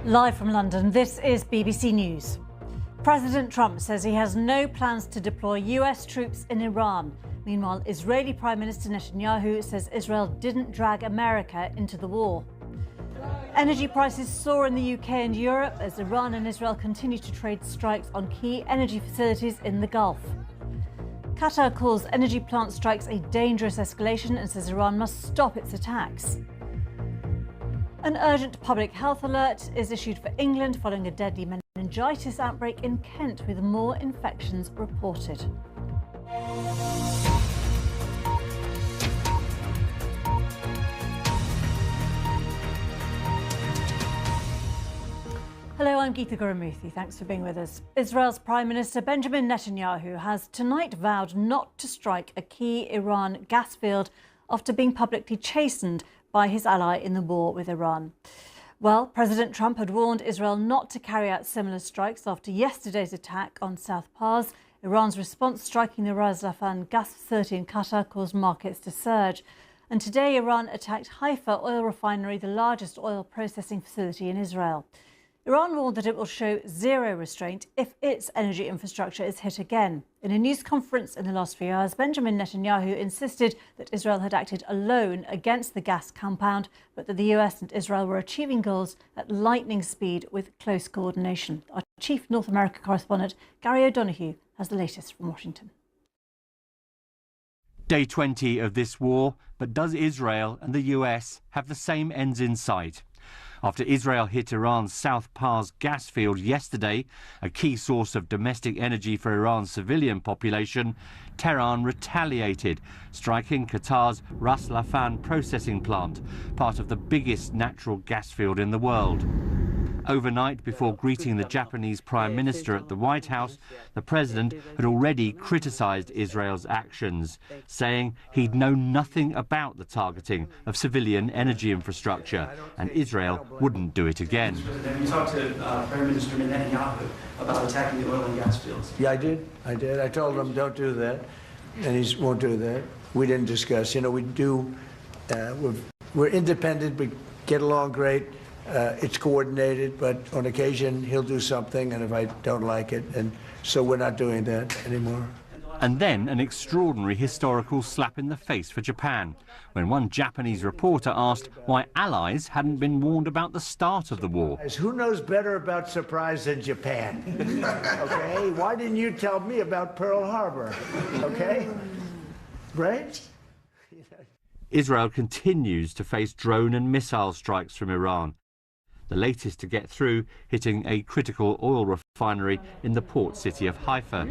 Live from London, this is BBC News. President Trump says he has no plans to deploy US troops in Iran. Meanwhile, Israeli Prime Minister Netanyahu says Israel didn't drag America into the war. Energy prices soar in the UK and Europe as Iran and Israel continue to trade strikes on key energy facilities in the Gulf. Qatar calls energy plant strikes a dangerous escalation and says Iran must stop its attacks. An urgent public health alert is issued for England following a deadly meningitis outbreak in Kent, with more infections reported. Hello, I'm Geetha Gurumurthy. Thanks for being with us. Israel's Prime Minister Benjamin Netanyahu has tonight vowed not to strike a key Iran gas field after being publicly chastened by his ally in the war with Iran. Well, President Trump had warned Israel not to carry out similar strikes after yesterday's attack on South Pars. Iran's response, striking the Ras Laffan gas facility in Qatar, caused markets to surge. And today, Iran attacked Haifa oil refinery, the largest oil processing facility in Israel. Iran warned that it will show zero restraint if its energy infrastructure is hit again. In a news conference in the last few hours, Benjamin Netanyahu insisted that Israel had acted alone against the gas compound, but that the US and Israel were achieving goals at lightning speed with close coordination. Our chief North America correspondent, Gary O'Donoghue, has the latest from Washington. Day 20 of this war, but does Israel and the US have the same ends in sight? After Israel hit Iran's South Pars gas field yesterday, a key source of domestic energy for Iran's civilian population, Tehran retaliated, striking Qatar's Ras Laffan processing plant, part of the biggest natural gas field in the world. Overnight, before greeting the Japanese Prime Minister at the White House, the president had already criticised Israel's actions, saying he'd known nothing about the targeting of civilian energy infrastructure, and Israel wouldn't do it again. You talked to Prime Minister Netanyahu about attacking the oil and gas fields. Yeah, I did. I told him don't do that, and he won't do that. We didn't discuss. You know, we do. We're independent. We get along great. It's coordinated, but on occasion he'll do something, and if I don't like it, and so we're not doing that anymore. And then an extraordinary historical slap in the face for Japan, when one Japanese reporter asked why allies hadn't been warned about the start of the war. Who knows better about surprise than Japan? Okay, why didn't you tell me about Pearl Harbor? Okay, right? Israel continues to face drone and missile strikes from Iran, the latest to get through, hitting a critical oil refinery in the port city of Haifa.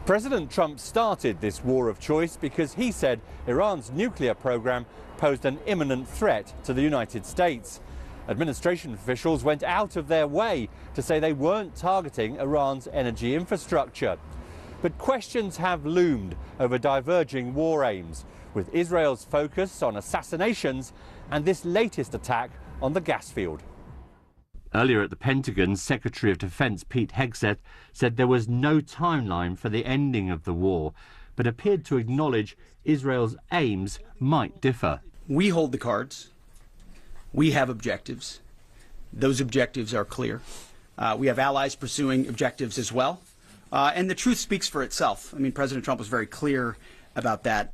President Trump started this war of choice because he said Iran's nuclear program posed an imminent threat to the United States. Administration officials went out of their way to say they weren't targeting Iran's energy infrastructure. But questions have loomed over diverging war aims, with Israel's focus on assassinations and this latest attack on the gas field. Earlier at the Pentagon, Secretary of Defense Pete Hegseth said there was no timeline for the ending of the war, but appeared to acknowledge Israel's aims might differ. We hold the cards. We have objectives. Those objectives are clear. We have allies pursuing objectives as well. And the truth speaks for itself. I mean, President Trump was very clear about that.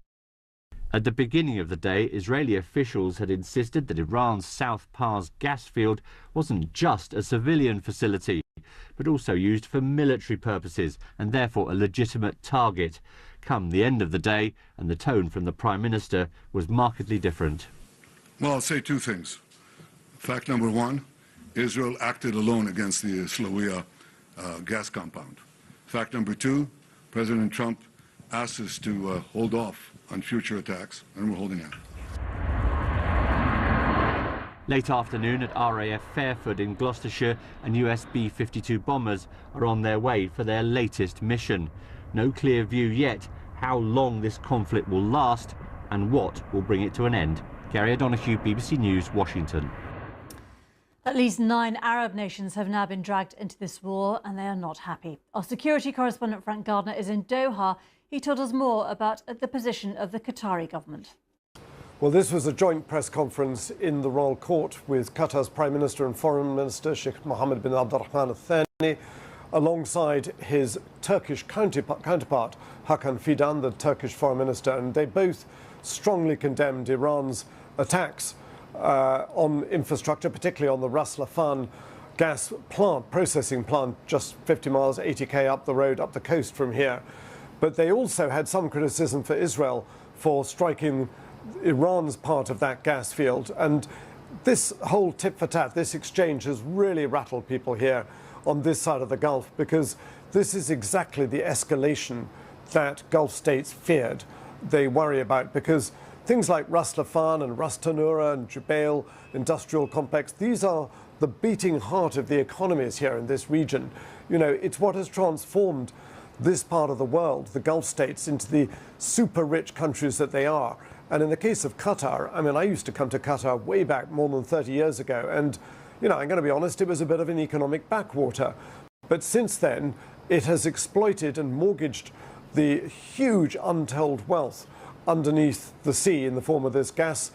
At the beginning of the day, Israeli officials had insisted that Iran's South Pars gas field wasn't just a civilian facility, but also used for military purposes and therefore a legitimate target. Come the end of the day, and the tone from the Prime Minister was markedly different. Well, I'll say two things. Fact number one, Israel acted alone against the Slawiya gas compound. Fact number two, President Trump asked us to hold off on future attacks, and we're holding out. Late afternoon at RAF Fairford in Gloucestershire, and US B-52 bombers are on their way for their latest mission. No clear view yet how long this conflict will last and what will bring it to an end. Gary O'Donoghue, BBC News, Washington. At least 9 Arab nations have now been dragged into this war, and they are not happy. Our security correspondent Frank Gardner is in Doha. He told us more about the position of the Qatari government. Well, this was a joint press conference in the Royal Court with Qatar's Prime Minister and Foreign Minister, Sheikh Mohammed bin Abdulrahman Al Thani, alongside his Turkish counterpart, Hakan Fidan, the Turkish Foreign Minister, and they both strongly condemned Iran's attacks on infrastructure, particularly on the Ras Laffan gas plant, processing plant, just 50 miles, 80k up the road, up the coast from here. But they also had some criticism for Israel for striking Iran's part of that gas field. And this whole tit for tat, this exchange has really rattled people here on this side of the Gulf, because this is exactly the escalation that Gulf states feared, they worry about, because things like Ras Laffan and Ras Tanura and Jubail industrial complex, these are the beating heart of the economies here in this region. You know, it's what has transformed this part of the world, the Gulf states, into the super rich countries that they are. And in the case of Qatar, I mean, I used to come to Qatar way back more than 30 years ago, and you know, I'm going to be honest, it was a bit of an economic backwater. But since then, it has exploited and mortgaged the huge untold wealth underneath the sea in the form of this gas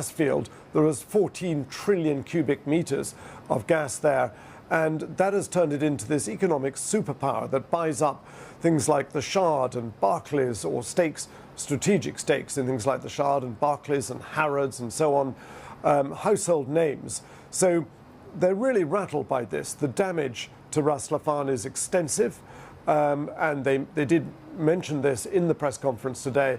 field. There is 14 trillion cubic meters of gas there. And that has turned it into this economic superpower that buys up things like the Shard and Barclays, or stakes, strategic stakes in things like the Shard and Barclays and Harrods and so on, household names. So they're really rattled by this. The damage to Ras Laffan is extensive, and they did mention this in the press conference today.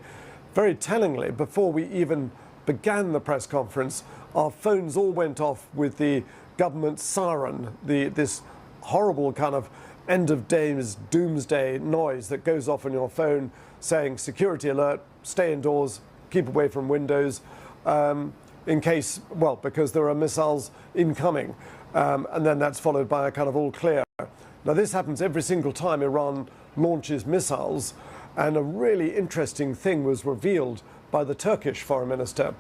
Very tellingly, before we even began the press conference, our phones all went off with the government siren, this horrible kind of end of days doomsday noise that goes off on your phone saying security alert, stay indoors, keep away from windows, in case, well, because there are missiles incoming. And then that's followed by a kind of all clear. Now, this happens every single time Iran launches missiles. And a really interesting thing was revealed by the Turkish foreign minister.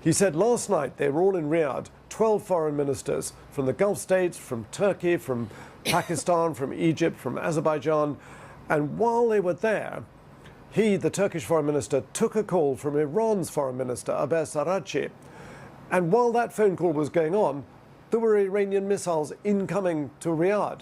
He said last night they were all in Riyadh, 12 foreign ministers from the Gulf states, from Turkey, from Pakistan, from Egypt, from Azerbaijan. And while they were there, he, the Turkish foreign minister, took a call from Iran's foreign minister, Abbas Araghchi. And while that phone call was going on, there were Iranian missiles incoming to Riyadh.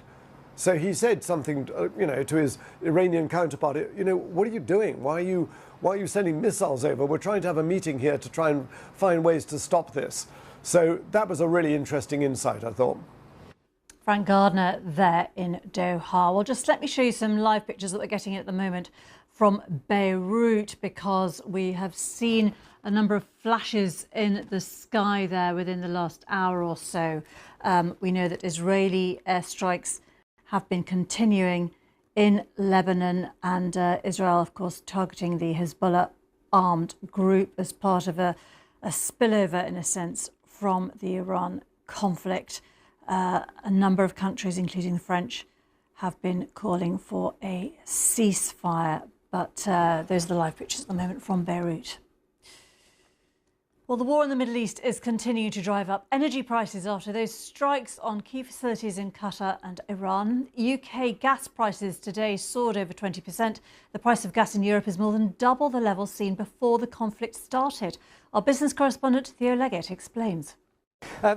So he said something, to his Iranian counterpart, what are you doing? Why are you sending missiles over? We're trying to have a meeting here to try and find ways to stop this. So that was a really interesting insight, I thought. Frank Gardner there in Doha. Well, just let me show you some live pictures that we're getting at the moment from Beirut, because we have seen a number of flashes in the sky there within the last hour or so. We know that Israeli airstrikes have been continuing in Lebanon, and Israel, of course, targeting the Hezbollah armed group as part of a spillover, in a sense, from the Iran conflict. A number of countries, including the French, have been calling for a ceasefire. But those are the live pictures at the moment from Beirut. Well, the war in the Middle East is continuing to drive up energy prices after those strikes on key facilities in Qatar and Iran. UK gas prices today soared over 20%. The price of gas in Europe is more than double the level seen before the conflict started. Our business correspondent Theo Leggett explains.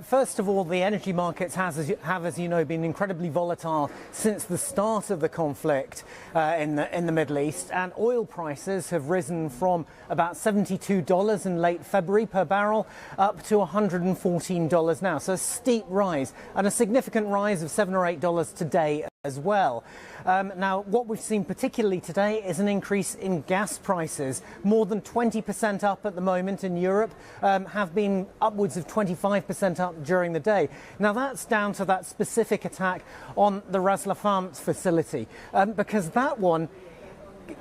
First of all, the energy markets have, as you know, been incredibly volatile since the start of the conflict in the Middle East, and oil prices have risen from about $72 in late February per barrel up to $114 now. So a steep rise, and a significant rise of $7 or $8 today as well. Now, what we've seen particularly today is an increase in gas prices, more than 20% up at the moment in Europe, have been upwards of 25% up during the day. Now, that's down to that specific attack on the Ras Laffan facility, because that one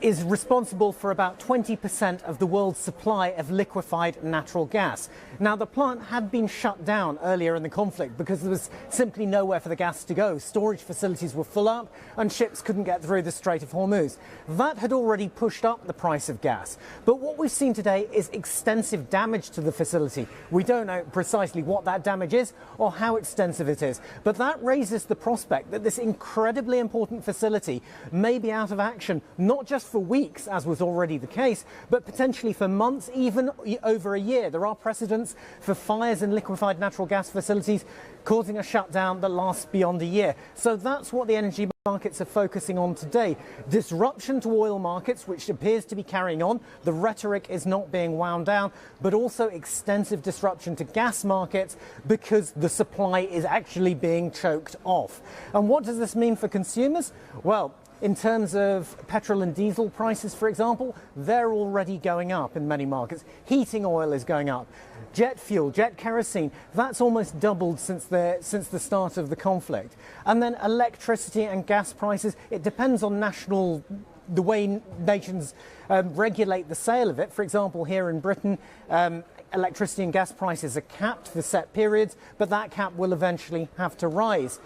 is responsible for about 20% of the world's supply of liquefied natural gas. Now, the plant had been shut down earlier in the conflict because there was simply nowhere for the gas to go. Storage facilities were full up and ships couldn't get through the Strait of Hormuz. That had already pushed up the price of gas. But what we've seen today is extensive damage to the facility. We don't know precisely what that damage is or how extensive it is. But that raises the prospect that this incredibly important facility may be out of action, not just just for weeks, as was already the case, but potentially for months, even over a year. There are precedents for fires in liquefied natural gas facilities causing a shutdown that lasts beyond a year. So that's what the energy markets are focusing on today. Disruption to oil markets, which appears to be carrying on. The rhetoric is not being wound down, but also extensive disruption to gas markets because the supply is actually being choked off. And what does this mean for consumers? Well, in terms of petrol and diesel prices, for example, they're already going up in many markets. Heating oil is going up. Jet fuel, jet kerosene, that's almost doubled since the start of the conflict. And then electricity and gas prices, it depends on the way nations regulate the sale of it. For example, here in Britain, electricity and gas prices are capped for set periods, but that cap will eventually have to rise.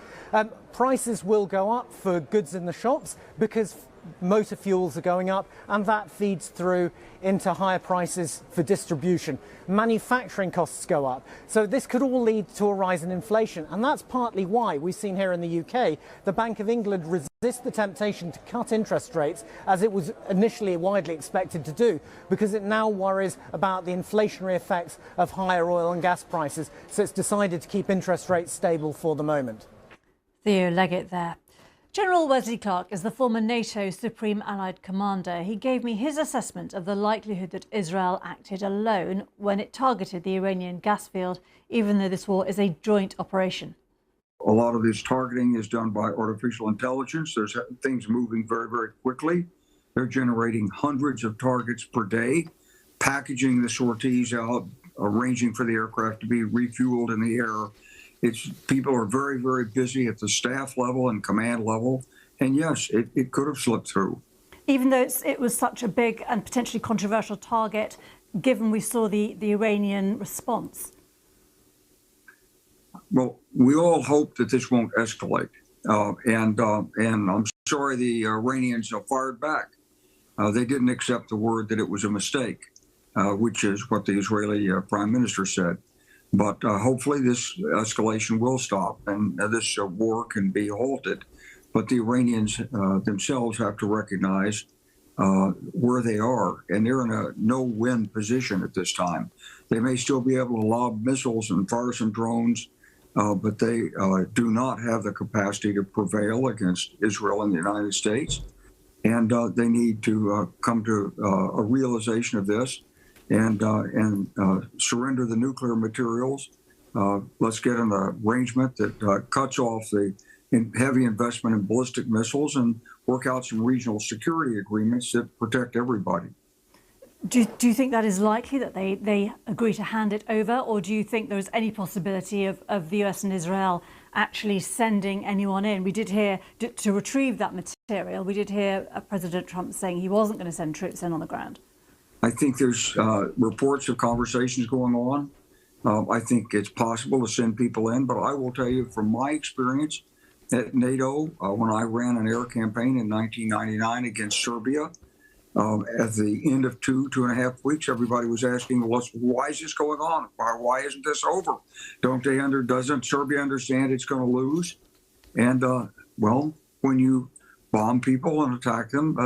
Prices will go up for goods in the shops because motor fuels are going up, and that feeds through into higher prices for distribution. Manufacturing costs go up. So this could all lead to a rise in inflation, and that's partly why we've seen here in the UK the Bank of England resist the temptation to cut interest rates, as it was initially widely expected to do, because it now worries about the inflationary effects of higher oil and gas prices. So it's decided to keep interest rates stable for the moment. Theo Leggett there. General Wesley Clark is the former NATO Supreme Allied Commander. He gave me his assessment of the likelihood that Israel acted alone when it targeted the Iranian gas field, even though this war is a joint operation. A lot of this targeting is done by artificial intelligence. There's things moving very, very quickly. They're generating hundreds of targets per day, packaging the sorties out, arranging for the aircraft to be refueled in the air. People are very, very busy at the staff level and command level. And yes, it could have slipped through. Even though it was such a big and potentially controversial target, given we saw the Iranian response? Well, we all hope that this won't escalate. And I'm sorry the Iranians fired back. They didn't accept the word that it was a mistake, which is what the Israeli prime minister said. But hopefully this escalation will stop and this war can be halted. But the Iranians themselves have to recognize where they are, and they're in a no-win position at this time. They may still be able to lob missiles and fire some drones, but they do not have the capacity to prevail against Israel and the United States. And they need to come to a realization of this and surrender the nuclear materials. Let's get an arrangement that cuts off the heavy investment in ballistic missiles and work out some regional security agreements that protect everybody. Do you think that is likely, that they agree to hand it over, or do you think there's any possibility of the US and Israel actually sending anyone in? We did hear, to retrieve that material, we did hear President Trump saying he wasn't going to send troops in on the ground. I think there's reports of conversations going on. I think it's possible to send people in, but I will tell you from my experience at NATO, when I ran an air campaign in 1999 against Serbia, at the end of 2.5 weeks, everybody was asking, well, why is this going on? Why isn't this over? Doesn't Serbia understand it's going to lose? And, well, when you bomb people and attack them,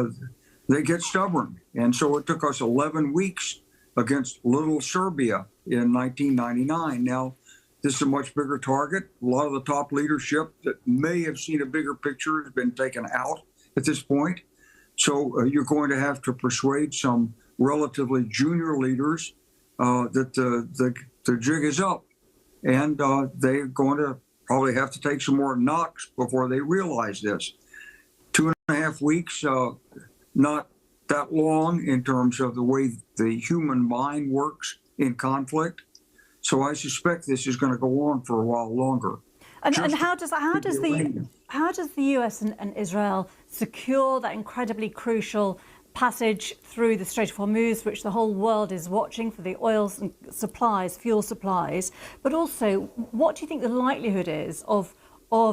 they get stubborn. And so it took us 11 weeks against little Serbia in 1999. Now, this is a much bigger target. A lot of the top leadership that may have seen a bigger picture has been taken out at this point. So you're going to have to persuade some relatively junior leaders that the jig is up. And they're going to probably have to take some more knocks before they realize this. 2.5 weeks, not that long in terms of the way the human mind works in conflict. So I suspect this is going to go on for a while longer. And how does the US and Israel secure that incredibly crucial passage through the Strait of Hormuz, which the whole world is watching for the oil supplies, fuel supplies? But also, what do you think the likelihood is of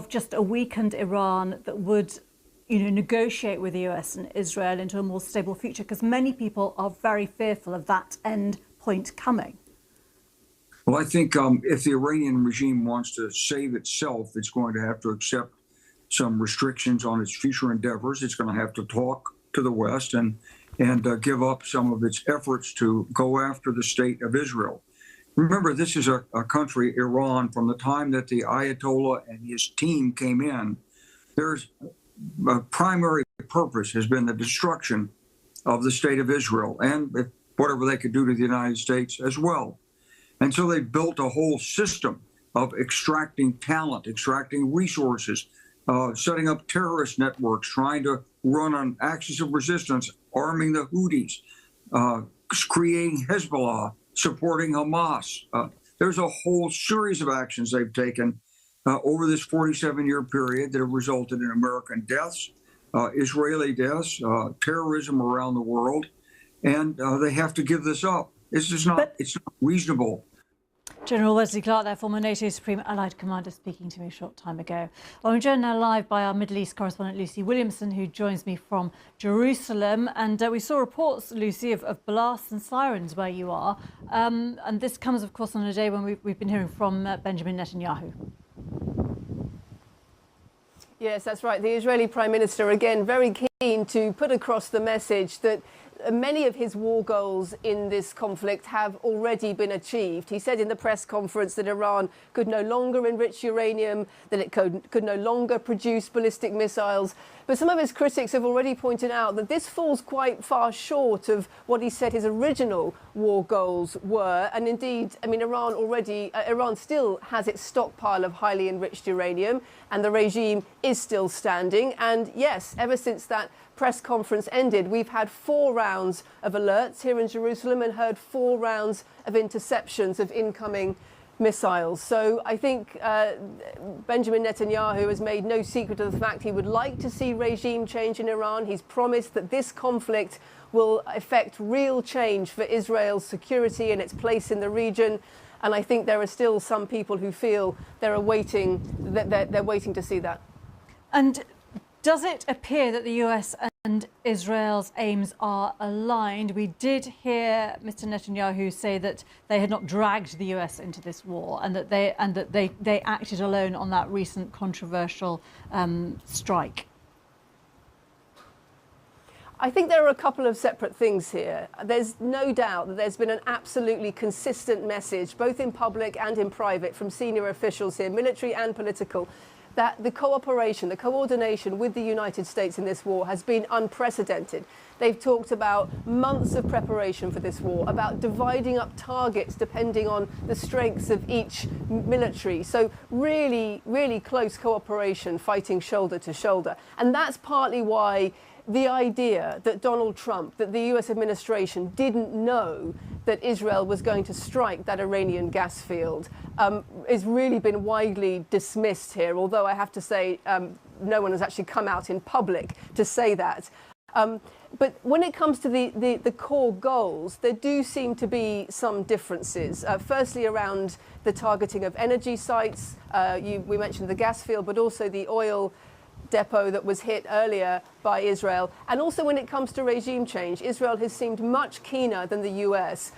just a weakened Iran that would, negotiate with the US and Israel into a more stable future? Because many people are very fearful of that end point coming. Well, I think if the Iranian regime wants to save itself, it's going to have to accept some restrictions on its future endeavors. It's going to have to talk to the West and give up some of its efforts to go after the state of Israel. Remember, this is a country, Iran, from the time that the Ayatollah and his team came in, there's a primary purpose has been the destruction of the state of Israel and whatever they could do to the United States as well. And so they built a whole system of extracting talent, extracting resources, setting up terrorist networks, trying to run an axis of resistance, arming the Houthis, creating Hezbollah, supporting Hamas. There's a whole series of actions they've taken over this 47-year period that have resulted in American deaths, Israeli deaths, terrorism around the world, and they have to give this up. It's just not, it's not reasonable. General Wesley Clark, there, former NATO Supreme Allied Commander, speaking to me a short time ago. Well, I'm joined now live by our Middle East correspondent Lucy Williamson, who joins me from Jerusalem. And we saw reports, Lucy, of blasts and sirens where you are. And this comes, of course, on a day when we've been hearing from Benjamin Netanyahu. Yes, that's right. The Israeli Prime Minister, again, very keen to put across the message that many of his war goals in this conflict have already been achieved. He said in the press conference that Iran could no longer enrich uranium, that it could no longer produce ballistic missiles. But some of his critics have already pointed out that this falls quite far short of what he said his original war goals were. And indeed, I mean, Iran still has its stockpile of highly enriched uranium, and the regime is still standing. And yes, ever since that press conference ended, we've had 4 rounds of alerts here in Jerusalem and heard 4 rounds of interceptions of incoming missiles. So I think Benjamin Netanyahu has made no secret of the fact he would like to see regime change in Iran. He's promised that this conflict will effect real change for Israel's security and its place in the region. And I think there are still some people who feel they're waiting to see that. And does it appear that the US and Israel's aims are aligned? We did hear Mr. Netanyahu say that they had not dragged the US into this war, and that they acted alone on that recent controversial strike. I think there are a couple of separate things here. There's no doubt that there's been an absolutely consistent message, both in public and in private, from senior officials here, military and political, that the cooperation, the coordination with the United States in this war has been unprecedented. They've talked about months of preparation for this war, about dividing up targets depending on the strengths of each military. So really, really close cooperation, fighting shoulder to shoulder. And that's partly why the idea that Donald Trump, that the US administration didn't know that Israel was going to strike that Iranian gas field has really been widely dismissed here, although I have to say no one has actually come out in public to say that. But when it comes to the core goals, there do seem to be some differences. Firstly, around the targeting of energy sites. We mentioned the gas field, but also the oil depot that was hit earlier by Israel. And also when it comes to regime change, Israel has seemed much keener than the US,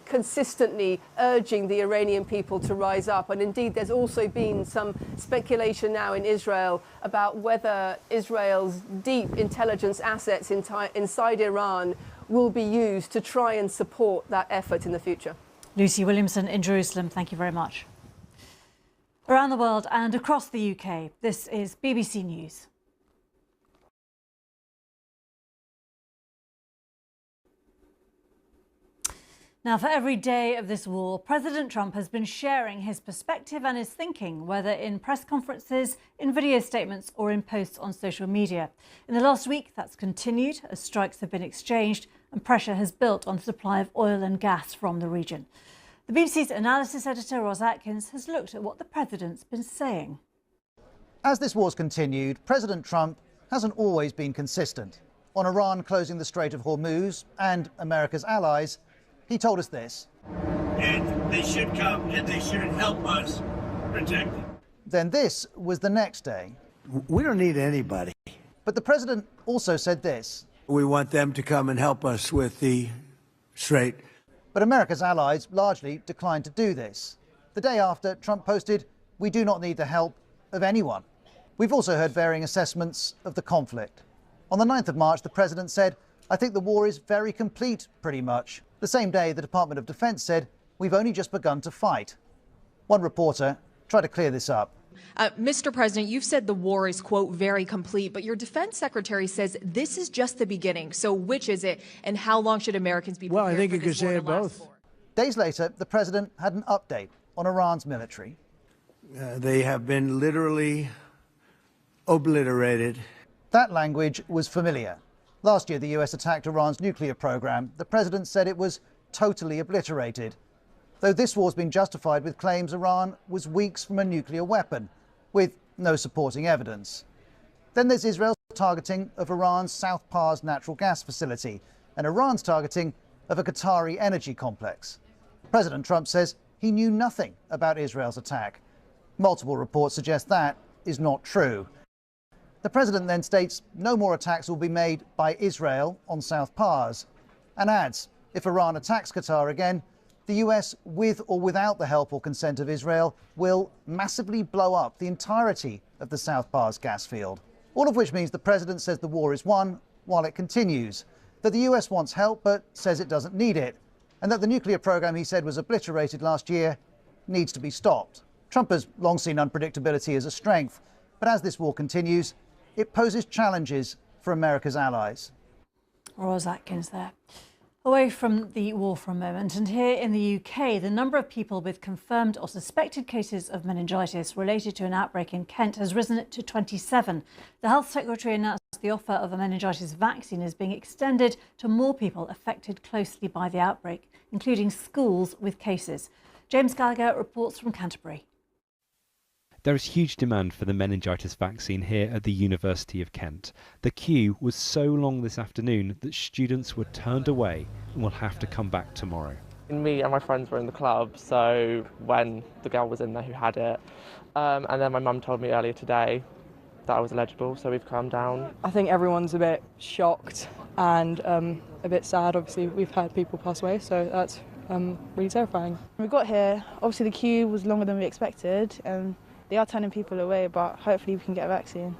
consistently urging the Iranian people to rise up. And indeed, there's also been some speculation now in Israel about whether Israel's deep intelligence assets inside Iran will be used to try and support that effort in the future. Lucy Williamson in Jerusalem, thank you very much. Around the world and across the UK, this is BBC News. Now, for every day of this war, President Trump has been sharing his perspective and his thinking, whether in press conferences, in video statements or in posts on social media. In the last week, that's continued as strikes have been exchanged and pressure has built on the supply of oil and gas from the region. The BBC's analysis editor, Ros Atkins, has looked at what the president's been saying. As this war's continued, President Trump hasn't always been consistent. On Iran closing the Strait of Hormuz and America's allies, he told us this. And they should come and they should help us protect them. Then this was the next day. We don't need anybody. But the president also said this. We want them to come and help us with the strait. But America's allies largely declined to do this. The day after, Trump posted, "We do not need the help of anyone." We've also heard varying assessments of the conflict. On the 9th of March, the president said, "I think the war is very complete, pretty much." The same day, the Department of Defense said, "We've only just begun to fight." One reporter tried to clear this up. Mr. President, you've said the war is, quote, very complete, but your defense secretary says this is just the beginning. So which is it, and how long should Americans be prepared Well, I think for you could this war say to it last both. for? Days later, the president had an update on Iran's military. They have been literally obliterated. That language was familiar. Last year, the US attacked Iran's nuclear program. The president said it was totally obliterated. Though this war's been justified with claims Iran was weeks from a nuclear weapon, with no supporting evidence. Then there's Israel's targeting of Iran's South Pars natural gas facility and Iran's targeting of a Qatari energy complex. President Trump says he knew nothing about Israel's attack. Multiple reports suggest that is not true. The president then states no more attacks will be made by Israel on South Pars and adds if Iran attacks Qatar again, the US, with or without the help or consent of Israel, will massively blow up the entirety of the South Pars gas field. All of which means the president says the war is won while it continues, that the US wants help but says it doesn't need it, and that the nuclear program he said was obliterated last year needs to be stopped. Trump has long seen unpredictability as a strength, but as this war continues, it poses challenges for America's allies. Roz Atkins there. Away from the war for a moment, and here in the UK, the number of people with confirmed or suspected cases of meningitis related to an outbreak in Kent has risen to 27. The Health Secretary announced the offer of a meningitis vaccine is being extended to more people affected closely by the outbreak, including schools with cases. James Gallagher reports from Canterbury. There is huge demand for the meningitis vaccine here at the University of Kent. The queue was so long this afternoon that students were turned away and will have to come back tomorrow. Me and my friends were in the club, so when the girl was in there who had it, and then my mum told me earlier today that I was eligible, so we've calmed down. I think everyone's a bit shocked and a bit sad. Obviously, we've had people pass away, so that's really terrifying. We got here, obviously the queue was longer than we expected, and they are turning people away, but hopefully we can get a vaccine.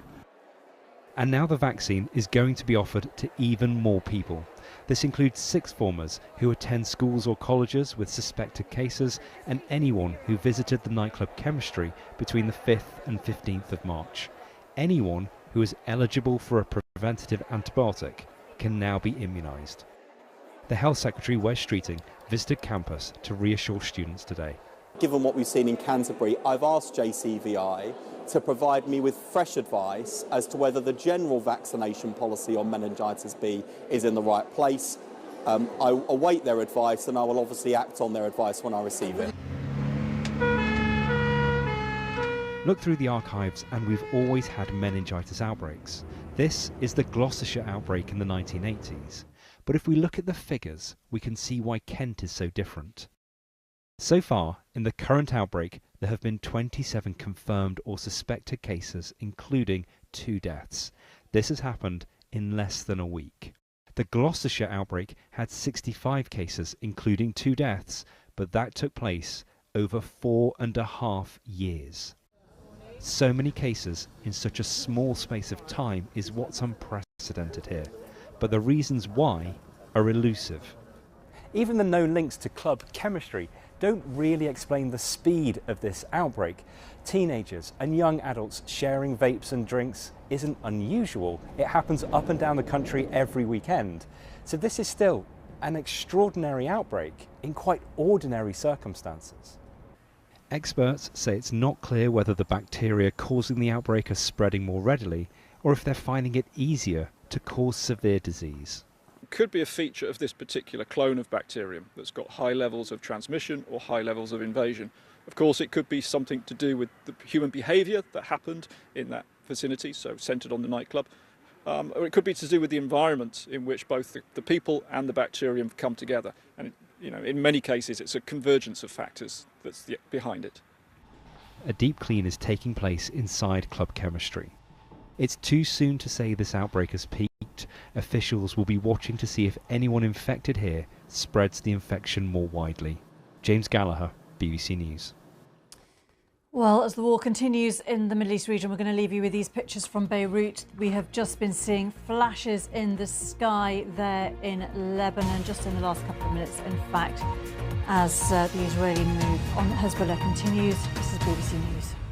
And now the vaccine is going to be offered to even more people. This includes sixth formers who attend schools or colleges with suspected cases and anyone who visited the nightclub Chemistry between the 5th and 15th of March. Anyone who is eligible for a preventative antibiotic can now be immunised. The Health Secretary, Wes Streeting, visited campus to reassure students today. Given what we've seen in Canterbury, I've asked JCVI to provide me with fresh advice as to whether the general vaccination policy on meningitis B is in the right place. I await their advice and I will obviously act on their advice when I receive it. Look through the archives and we've always had meningitis outbreaks. This is the Gloucestershire outbreak in the 1980s. But if we look at the figures, we can see why Kent is so different. So far, in the current outbreak, there have been 27 confirmed or suspected cases, including 2 deaths. This has happened in less than a week. The Gloucestershire outbreak had 65 cases, including 2 deaths, but that took place over 4.5 years. So many cases in such a small space of time is what's unprecedented here, but the reasons why are elusive. Even the known links to club Chemistry don't really explain the speed of this outbreak. Teenagers and young adults sharing vapes and drinks isn't unusual. It happens up and down the country every weekend. So this is still an extraordinary outbreak in quite ordinary circumstances. Experts say it's not clear whether the bacteria causing the outbreak are spreading more readily or if they're finding it easier to cause severe disease. Could be a feature of this particular clone of bacterium that's got high levels of transmission or high levels of invasion. Of course, it could be something to do with the human behaviour that happened in that vicinity, so centred on the nightclub, or it could be to do with the environment in which both the people and the bacterium come together. And in many cases, it's a convergence of factors that's behind it. A deep clean is taking place inside Club Chemistry. It's too soon to say this outbreak has peaked. Officials will be watching to see if anyone infected here spreads the infection more widely. James Gallagher, BBC News. Well, as the war continues in the Middle East region, we're going to leave you with these pictures from Beirut. We have just been seeing flashes in the sky there in Lebanon, just in the last couple of minutes, in fact, as the Israeli move on Hezbollah continues. This is BBC News.